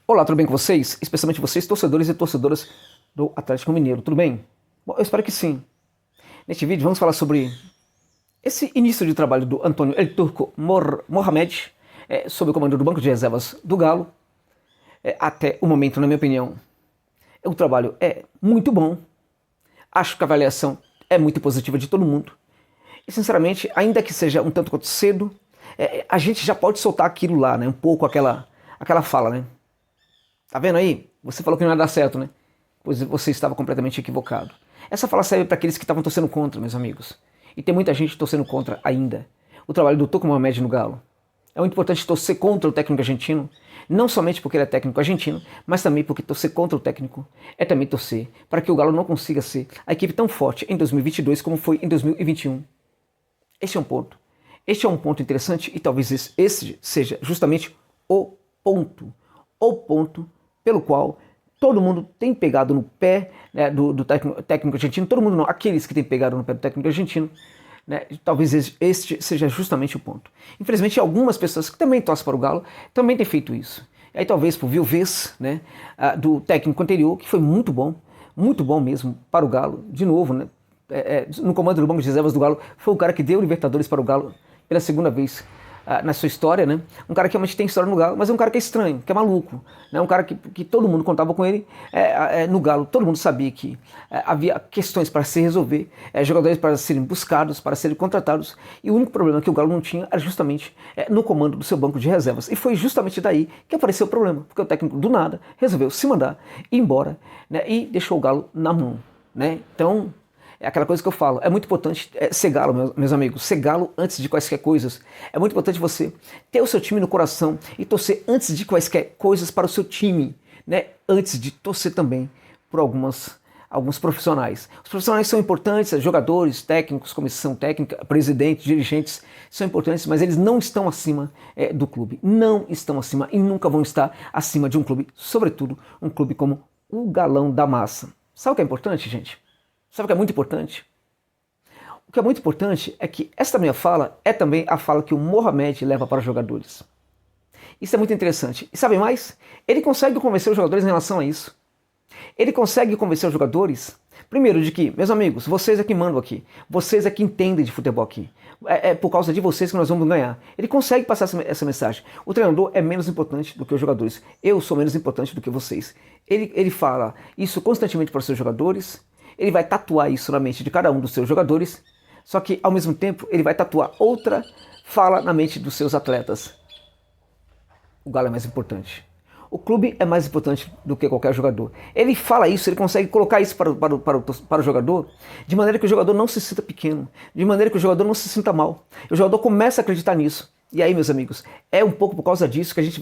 Olá, tudo bem com vocês? Especialmente vocês, torcedores e torcedoras do Atlético Mineiro, tudo bem? Bom, eu espero que sim. Neste vídeo vamos falar sobre esse início de trabalho do Antônio El Turco Mohamed, sob o comando do Banco de Reservas do Galo. Até o momento, na minha opinião, o trabalho é muito bom. Acho que a avaliação é muito positiva de todo mundo. E, sinceramente, ainda que seja um tanto quanto cedo, a gente já pode soltar aquilo lá, né? Um pouco aquela fala, né? Tá vendo aí? Você falou que não ia dar certo, né? Pois você estava completamente equivocado. Essa fala serve para aqueles que estavam torcendo contra, meus amigos. E tem muita gente torcendo contra ainda. O trabalho do Turco Mohamed no Galo. É muito importante torcer contra o técnico argentino, não somente porque ele é técnico argentino, mas também porque torcer contra o técnico é também torcer para que o Galo não consiga ser a equipe tão forte em 2022 como foi em 2021. Este é um ponto. Este é um ponto interessante e talvez esse seja justamente o ponto pelo qual todo mundo tem pegado no pé, né, do técnico argentino, todo mundo não, aqueles que têm pegado no pé do técnico argentino, né, talvez este seja justamente o ponto. Infelizmente, algumas pessoas que também torcem para o Galo também têm feito isso. E aí talvez por viuvez, né, do técnico anterior, que foi muito bom mesmo para o Galo, de novo, né, no comando do Banco de Reservas do Galo, foi o cara que deu Libertadores para o Galo pela segunda vez na sua história, né? Um cara que realmente tem história no Galo, mas é um cara que é estranho, que é maluco, né? Um cara que todo mundo contava com ele no Galo, todo mundo sabia que havia questões para se resolver, jogadores para serem buscados, para serem contratados, e o único problema que o Galo não tinha era justamente no comando do seu banco de reservas, e foi justamente daí que apareceu o problema, porque o técnico do nada resolveu se mandar, ir embora, né? E deixou o Galo na mão, né? Então, é aquela coisa que eu falo, é muito importante ser Galo, meus amigos, ser Galo antes de quaisquer coisas. É muito importante você ter o seu time no coração e torcer antes de quaisquer coisas para o seu time, né? Antes de torcer também por alguns profissionais. Os profissionais são importantes, jogadores, técnicos, comissão técnica, presidente, dirigentes, são importantes, mas eles não estão acima do clube. Não estão acima e nunca vão estar acima de um clube, sobretudo um clube como o Galão da Massa. Sabe o que é importante, gente? Sabe o que é muito importante? O que é muito importante é que esta minha fala é também a fala que o Mohamed leva para os jogadores. Isso é muito interessante. E sabe mais? Ele consegue convencer os jogadores em relação a isso. Ele consegue convencer os jogadores, primeiro, de que, meus amigos, vocês é que mandam aqui. Vocês é que entendem de futebol aqui. É por causa de vocês que nós vamos ganhar. Ele consegue passar essa mensagem. O treinador é menos importante do que os jogadores. Eu sou menos importante do que vocês. Ele fala isso constantemente para os seus jogadores. Ele vai tatuar isso na mente de cada um dos seus jogadores, só que ao mesmo tempo ele vai tatuar outra fala na mente dos seus atletas. O Galo é mais importante. O clube é mais importante do que qualquer jogador. Ele fala isso, ele consegue colocar isso para o jogador, de maneira que o jogador não se sinta pequeno, de maneira que o jogador não se sinta mal. O jogador começa a acreditar nisso. E aí, meus amigos, é um pouco por causa disso que a gente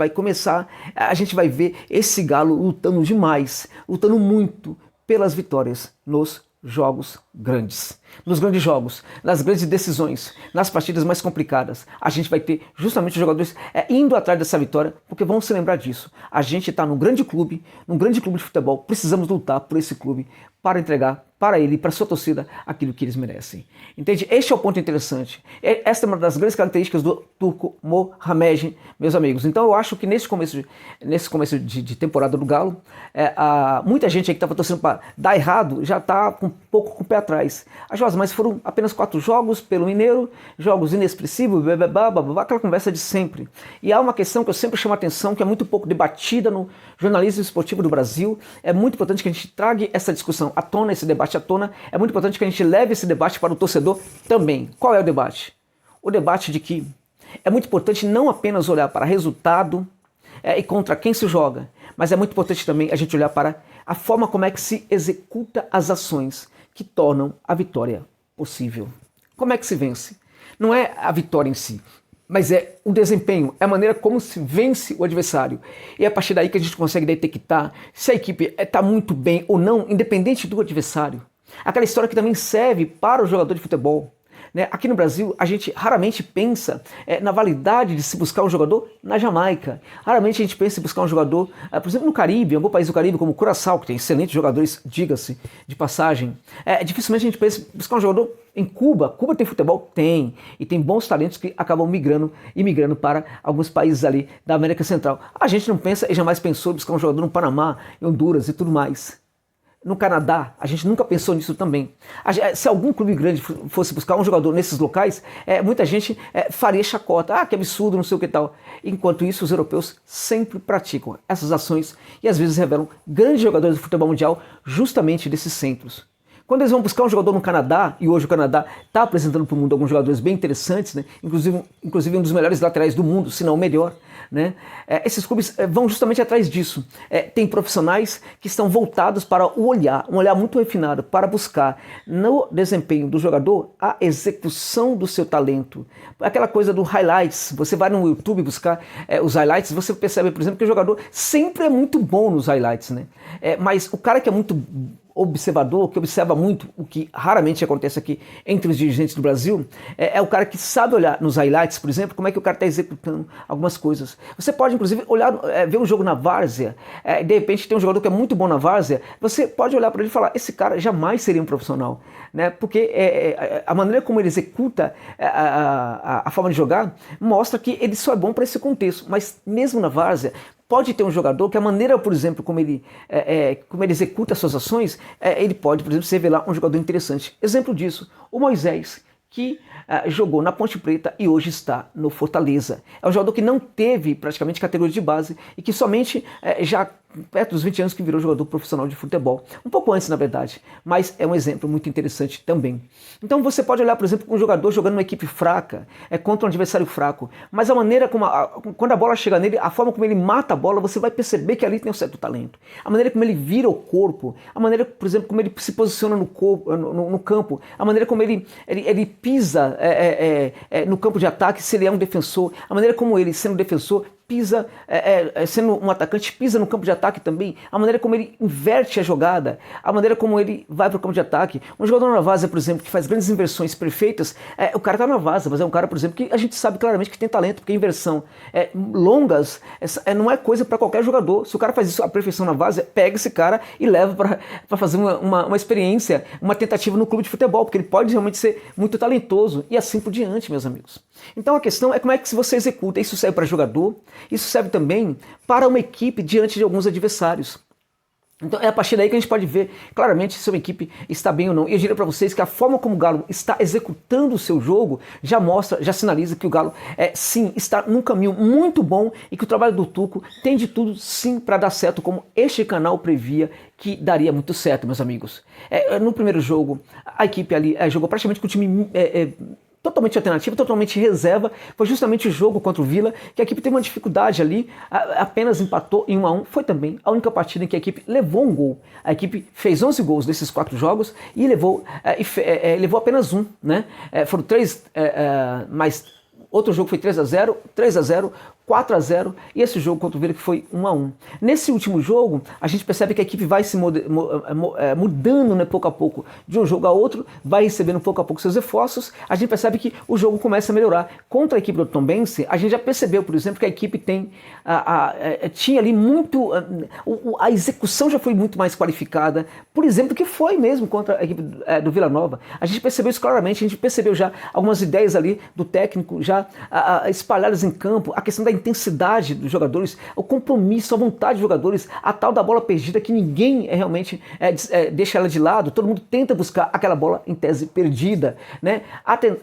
vai ver esse Galo lutando demais, lutando muito, pelas vitórias nos jogos grandes. Nos grandes jogos, nas grandes decisões, nas partidas mais complicadas, a gente vai ter justamente os jogadores indo atrás dessa vitória, porque vamos se lembrar disso. A gente está num grande clube de futebol, precisamos lutar por esse clube para entregar para ele e para sua torcida aquilo que eles merecem. Entende? Este é o ponto interessante. Esta é uma das grandes características do Turco Mohamed, meus amigos. Então eu acho que nesse começo de temporada do Galo, muita gente aí que estava torcendo para dar errado já está um pouco com o pé atrás. Mas foram apenas 4 jogos pelo Mineiro, jogos inexpressivos, aquela conversa de sempre. E há uma questão que eu sempre chamo a atenção, que é muito pouco debatida no jornalismo esportivo do Brasil. É muito importante que a gente traga essa discussão à tona, esse debate à tona. É muito importante que a gente leve esse debate para o torcedor também. Qual é o debate? O debate de que é muito importante não apenas olhar para resultado e contra quem se joga, mas é muito importante também a gente olhar para a forma como é que se executa as ações que tornam a vitória possível. Como é que se vence? Não é a vitória em si, mas é o desempenho, é a maneira como se vence o adversário. E é a partir daí que a gente consegue detectar se a equipe está muito bem ou não, independente do adversário. Aquela história que também serve para o jogador de futebol. né? Aqui no Brasil, a gente raramente pensa na validade de se buscar um jogador na Jamaica. Raramente a gente pensa em buscar um jogador, por exemplo, no Caribe, em algum país do Caribe, como Curaçao, que tem excelentes jogadores, diga-se, de passagem. Dificilmente a gente pensa em buscar um jogador em Cuba. Cuba tem futebol? Tem. E tem bons talentos que acabam imigrando para alguns países ali da América Central. A gente não pensa e jamais pensou em buscar um jogador no Panamá, em Honduras e tudo mais. No Canadá, a gente nunca pensou nisso também. Se algum clube grande fosse buscar um jogador nesses locais, muita gente faria chacota. Ah, que absurdo, não sei o que tal. Enquanto isso, os europeus sempre praticam essas ações e às vezes revelam grandes jogadores do futebol mundial justamente desses centros. Quando eles vão buscar um jogador no Canadá, e hoje o Canadá está apresentando para o mundo alguns jogadores bem interessantes, né? Inclusive um dos melhores laterais do mundo, se não o melhor, né? Esses clubes vão justamente atrás disso. Tem profissionais que estão voltados para um olhar muito refinado, para buscar no desempenho do jogador a execução do seu talento. Aquela coisa do highlights, você vai no YouTube buscar os highlights, você percebe, por exemplo, que o jogador sempre é muito bom nos highlights, né? Mas o cara que é muito observador, que observa muito o que raramente acontece aqui entre os dirigentes do Brasil, é o cara que sabe olhar nos highlights, por exemplo, como é que o cara está executando algumas coisas. Você pode, inclusive, olhar, ver um jogo na várzea, de repente tem um jogador que é muito bom na várzea, você pode olhar para ele e falar, esse cara jamais seria um profissional, né? Porque a maneira como ele executa a forma de jogar mostra que ele só é bom para esse contexto, mas mesmo na várzea, pode ter um jogador que a maneira, por exemplo, como ele executa as suas ações, ele pode, por exemplo, se revelar um jogador interessante. Exemplo disso, o Moisés, que jogou na Ponte Preta e hoje está no Fortaleza. É um jogador que não teve praticamente categoria de base e que somente já perto dos 20 anos que virou jogador profissional de futebol. Um pouco antes, na verdade, mas é um exemplo muito interessante também. Então você pode olhar, por exemplo, um jogador jogando numa equipe fraca, contra um adversário fraco, mas a maneira como, quando a bola chega nele, a forma como ele mata a bola, você vai perceber que ali tem um certo talento. A maneira como ele vira o corpo, a maneira, por exemplo, como ele se posiciona no campo, a maneira como ele pisa no campo de ataque, se ele é um defensor, a maneira como ele, sendo defensor, pisa, sendo um atacante, pisa no campo de ataque também, a maneira como ele inverte a jogada, a maneira como ele vai para o campo de ataque. Um jogador na várzea, por exemplo, que faz grandes inversões perfeitas, o cara está na várzea, mas é um cara, por exemplo, que a gente sabe claramente que tem talento, porque inversão longas não é coisa para qualquer jogador. Se o cara faz isso à perfeição na várzea, pega esse cara e leva para fazer uma experiência, uma tentativa no clube de futebol, porque ele pode realmente ser muito talentoso e assim por diante, meus amigos. Então a questão é como é que você executa. Isso serve para jogador, isso serve também para uma equipe diante de alguns adversários. Então é a partir daí que a gente pode ver claramente se uma equipe está bem ou não. E eu diria para vocês que a forma como o Galo está executando o seu jogo já mostra, já sinaliza que o Galo sim está num caminho muito bom e que o trabalho do Tuco tem de tudo sim para dar certo, como este canal previa que daria muito certo, meus amigos. No primeiro jogo, a equipe ali jogou praticamente com o time totalmente alternativa, totalmente reserva. Foi justamente o jogo contra o Vila que a equipe teve uma dificuldade ali, apenas empatou em 1-1. Foi também a única partida em que a equipe levou um gol. A equipe fez 11 gols desses 4 jogos e levou apenas um, né? Foram 3, mas outro jogo foi 3-0, 3-0, 4-0 e esse jogo contra o Vila que foi 1-1. Nesse último jogo, a gente percebe que a equipe vai se mudando, né, pouco a pouco, de um jogo a outro, vai recebendo pouco a pouco seus reforços. A gente percebe que o jogo começa a melhorar. Contra a equipe do Tombense, a gente já percebeu, por exemplo, que a equipe tinha ali muito... A execução já foi muito mais qualificada, por exemplo, que foi mesmo contra a equipe do Vila Nova. A gente percebeu isso claramente, a gente percebeu já algumas ideias ali do técnico, já espalhadas em campo, a questão da intensidade dos jogadores, o compromisso, a vontade dos jogadores, a tal da bola perdida que ninguém realmente deixa ela de lado, todo mundo tenta buscar aquela bola em tese perdida, né?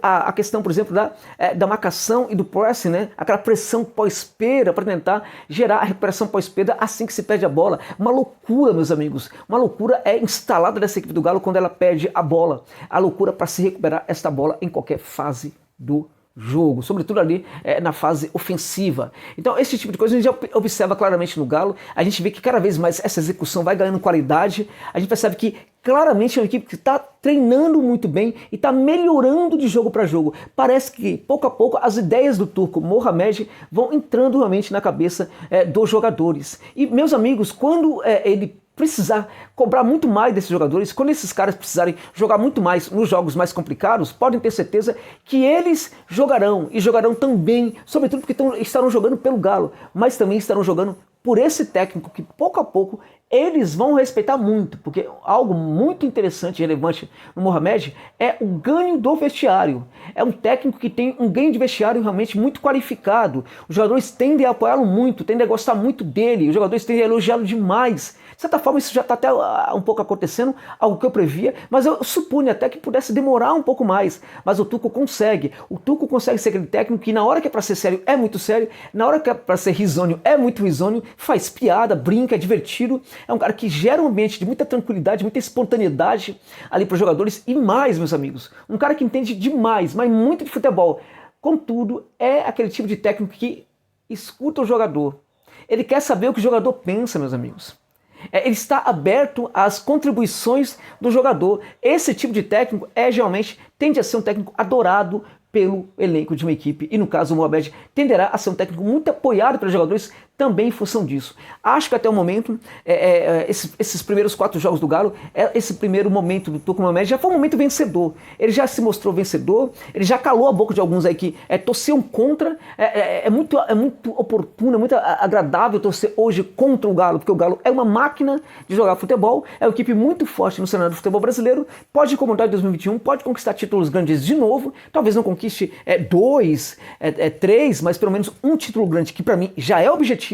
A questão, por exemplo, da marcação e do pressing, né? Aquela pressão pós-perda para tentar gerar a recuperação pós-perda assim que se perde a bola. Uma loucura, meus amigos, uma loucura é instalada nessa equipe do Galo quando ela perde a bola, a loucura para se recuperar esta bola em qualquer fase do jogo, sobretudo ali na fase ofensiva. Então esse tipo de coisa a gente já observa claramente no Galo, a gente vê que cada vez mais essa execução vai ganhando qualidade, a gente percebe que claramente é uma equipe que está treinando muito bem e está melhorando de jogo para jogo. Parece que pouco a pouco as ideias do turco Mohamed vão entrando realmente na cabeça dos jogadores. E meus amigos, quando ele precisar cobrar muito mais desses jogadores, quando esses caras precisarem jogar muito mais nos jogos mais complicados, podem ter certeza que eles jogarão, e jogarão também, sobretudo porque estarão jogando pelo Galo, mas também estarão jogando por esse técnico que pouco a pouco eles vão respeitar muito, porque algo muito interessante e relevante no Mohamed é o ganho do vestiário. É um técnico que tem um ganho de vestiário realmente muito qualificado. Os jogadores tendem a apoiá-lo muito, tendem a gostar muito dele, os jogadores tendem a elogiá-lo demais. De certa forma, isso já está até um pouco acontecendo, algo que eu previa, mas eu supunha até que pudesse demorar um pouco mais. Mas o Tuchel consegue. O Tuchel consegue ser aquele técnico que na hora que é para ser sério, é muito sério, na hora que é para ser risonho, é muito risonho, faz piada, brinca, é divertido. É um cara que gera um ambiente de muita tranquilidade, muita espontaneidade ali para os jogadores. E mais, meus amigos, um cara que entende demais, mas muito de futebol. Contudo, é aquele tipo de técnico que escuta o jogador. Ele quer saber o que o jogador pensa, meus amigos. Ele está aberto às contribuições do jogador. Esse tipo de técnico geralmente tende a ser um técnico adorado pelo elenco de uma equipe. E no caso o Mohamed tenderá a ser um técnico muito apoiado pelos jogadores também em função disso. Acho que até o momento, esses primeiros 4 jogos do Galo, esse primeiro momento do Tuchel Mohamed já foi um momento vencedor. Ele já se mostrou vencedor, ele já calou a boca de alguns aí que torciam contra. É muito oportuno, é muito agradável torcer hoje contra o Galo, porque o Galo é uma máquina de jogar futebol, é uma equipe muito forte no cenário do futebol brasileiro, pode incomodar em 2021, pode conquistar títulos grandes de novo, talvez não conquiste 2, 3, mas pelo menos um título grande, que para mim já é objetivo.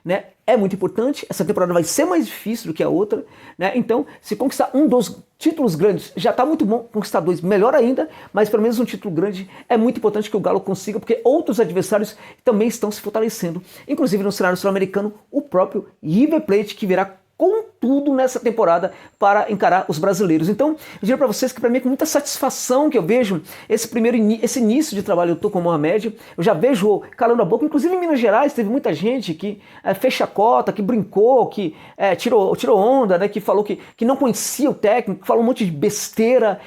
Né? É muito importante, essa temporada vai ser mais difícil do que a outra, né? Então se conquistar um dos títulos grandes já está muito bom, conquistar 2 melhor ainda, mas pelo menos um título grande é muito importante que o Galo consiga, porque outros adversários também estão se fortalecendo, inclusive no cenário sul-americano, o próprio River Plate, que virá com tudo nessa temporada para encarar os brasileiros. Então, eu diria para vocês que para mim é com muita satisfação que eu vejo esse início de trabalho do Tuchel Mohamed. Eu já vejo calando a boca, inclusive em Minas Gerais teve muita gente que fez chacota, que brincou, que tirou onda, né, que falou que não conhecia o técnico, que falou um monte de besteira.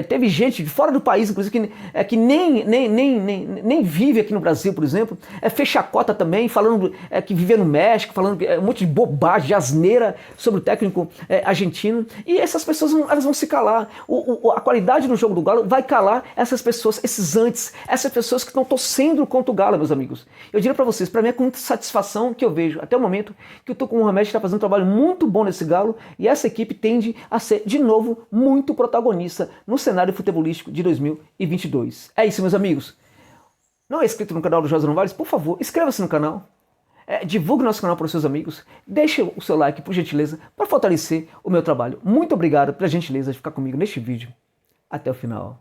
Teve gente de fora do país, inclusive, que nem vive aqui no Brasil, por exemplo, fez chacota também, falando que vivia no México, falando um monte de bobagem, de asneira sobre o técnico argentino, e essas pessoas elas vão se calar. A qualidade do jogo do Galo vai calar essas pessoas, essas pessoas que estão torcendo contra o Galo, meus amigos. Eu diria para vocês, para mim é com muita satisfação que eu vejo, até o momento, que o Tuchel Mohamed está fazendo um trabalho muito bom nesse Galo, e essa equipe tende a ser, de novo, muito protagonista no cenário futebolístico de 2022. É isso, meus amigos. Não é inscrito no canal do José Novales? Por favor, inscreva-se no canal. Divulgue nosso canal para os seus amigos, deixe o seu like, por gentileza, para fortalecer o meu trabalho. Muito obrigado pela gentileza de ficar comigo neste vídeo. Até o final.